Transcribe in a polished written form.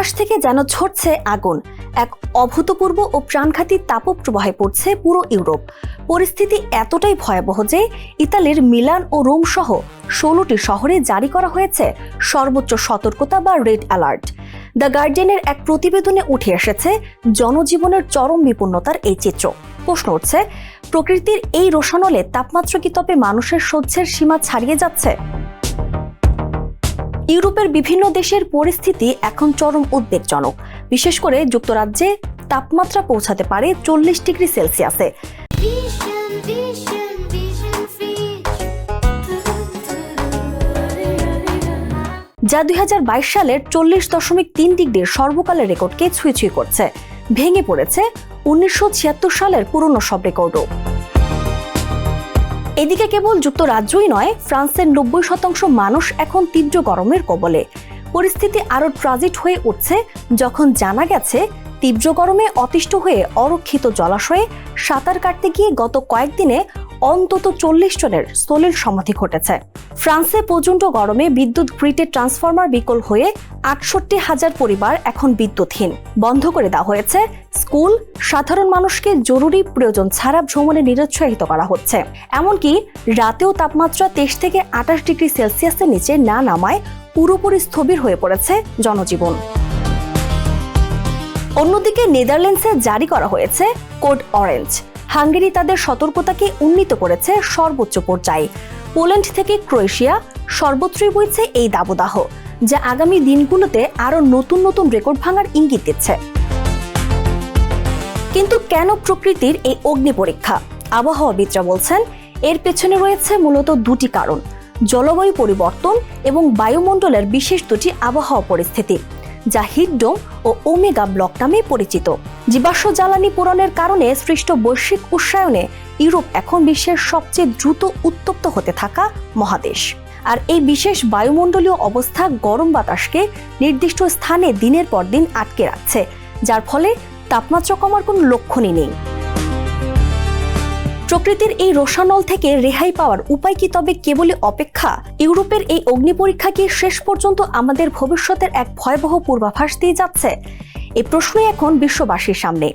আকাশ থেকে যেন ছড়ছে আগুন। এক অভূতপূর্ব ও প্রাণঘাতী তাপপ্রবাহে পড়ছে পুরো ইউরোপ। পরিস্থিতি এতটাই ভয়াবহ যে ইতালির মিলান ও রোম সহ 16টি শহরে জারি করা হয়েছে সর্বোচ্চ সতর্কতা বা রেড অ্যালার্ট। দ্য গার্ডিয়ানের এক প্রতিবেদনে উঠে এসেছে জনজীবনের চরম বিপন্নতার এই চিত্র। প্রশ্ন উঠছে, প্রকৃতির এই রোষানলে তাপমাত্রা কি তবে মানুষের সহ্যের সীমা ছাড়িয়ে যাচ্ছে? ইউরোপের বিভিন্ন দেশের পরিস্থিতি এখন চরম উদ্বেগজনক। বিশেষ করে যুক্তরাজ্যে তাপমাত্রা পৌঁছাতে পারে 40 ডিগ্রি সেলসিয়াসে। যা 2022 সালের 40.3 ডিগ্রির সর্বকালের রেকর্ডকে ছুঁই করছে। ভেঙে পড়েছে 1976 সালের পুরনো সব রেকর্ডও। এদিকে কেবল যুক্তরাজ্যই নয়, ফ্রান্সের 90% মানুষ এখন তীব্র গরমের কবলে। পরিস্থিতি আরও ট্রাজিক হয়ে উঠছে যখন জানা গেছে তীব্র গরমে অতিষ্ঠ হয়ে অরক্ষিত জলাশয়ে সাঁতার কাটতে গিয়ে গত কয়েকদিনে অন্তত 40 জনের স্থলীর সমাধি ঘটেছে। ফ্রান্সে প্রচণ্ড গরমে বিদ্যুৎ গ্রিডে ট্রান্সফরমার বিকল হয়ে 68,000 পরিবার এখন বিদ্যুৎহীন। বন্ধ করে দেওয়া হয়েছে স্কুল, সাধারণ মানুষকে জরুরি প্রয়োজন ছাড়া ভ্রমণে নিরুৎসাহিত করা হচ্ছে। এমনকি রাতেও তাপমাত্রা 23 থেকে 28 ডিগ্রি সেলসিয়াসের নিচে না নামায় পুরোপুরি স্থবির হয়ে পড়েছে জনজীবন। অন্যদিকে নেদারল্যান্ডসে জারি করা হয়েছে কোড অরেঞ্জ। হাঙ্গেরি তাদের সতর্কতাকে উন্নীত করেছে সর্বোচ্চ পর্যায়ে। পোল্যান্ড থেকে ক্রোয়েশিয়া সর্বত্রই বইছে এই দাবদাহ, যা আগামী দিনগুলোতে আরও নতুন নতুন রেকর্ড ভাঙার ইঙ্গিত দিচ্ছে। কিন্তু কেন প্রকৃতির এই অগ্নি পরীক্ষা? আবহাওয়াবিদরা বলছেন এর পেছনে রয়েছে মূলত দুটি কারণ: জলবায়ু পরিবর্তন এবং বায়ুমণ্ডলের বিশেষ দুটি আবহাওয়া পরিস্থিতি, যা হিটডোম ও ওমেগা ব্লক নামে পরিচিত। জীবাশ্ম জ্বালানি পূরণের কারণে সৃষ্ট বৈশ্বিক উষ্ণায়নে ইউরোপ এখন বিশ্বের সবচেয়ে দ্রুত উত্তপ্ত হতে থাকা মহাদেশ। আর এই বিশেষ বায়ুমণ্ডলীয় অবস্থা গরম বাতাসকে নির্দিষ্ট স্থানে দিনের পর দিন আটকে রাখছে, যার ফলে তাপমাত্রা কমার কোনো লক্ষণই নেই। প্রকৃতির এই রোষানল থেকে রেহাই পাওয়ার উপায় কি তবে কেবলই অপেক্ষা? ইউরোপের এই অগ্নি পরীক্ষা কি শেষ পর্যন্ত আমাদের ভবিষ্যতের এক ভয়াবহ পূর্বাভাস দিয়ে যাচ্ছে? এই প্রশ্নই এখন বিশ্ববাসীর সামনে।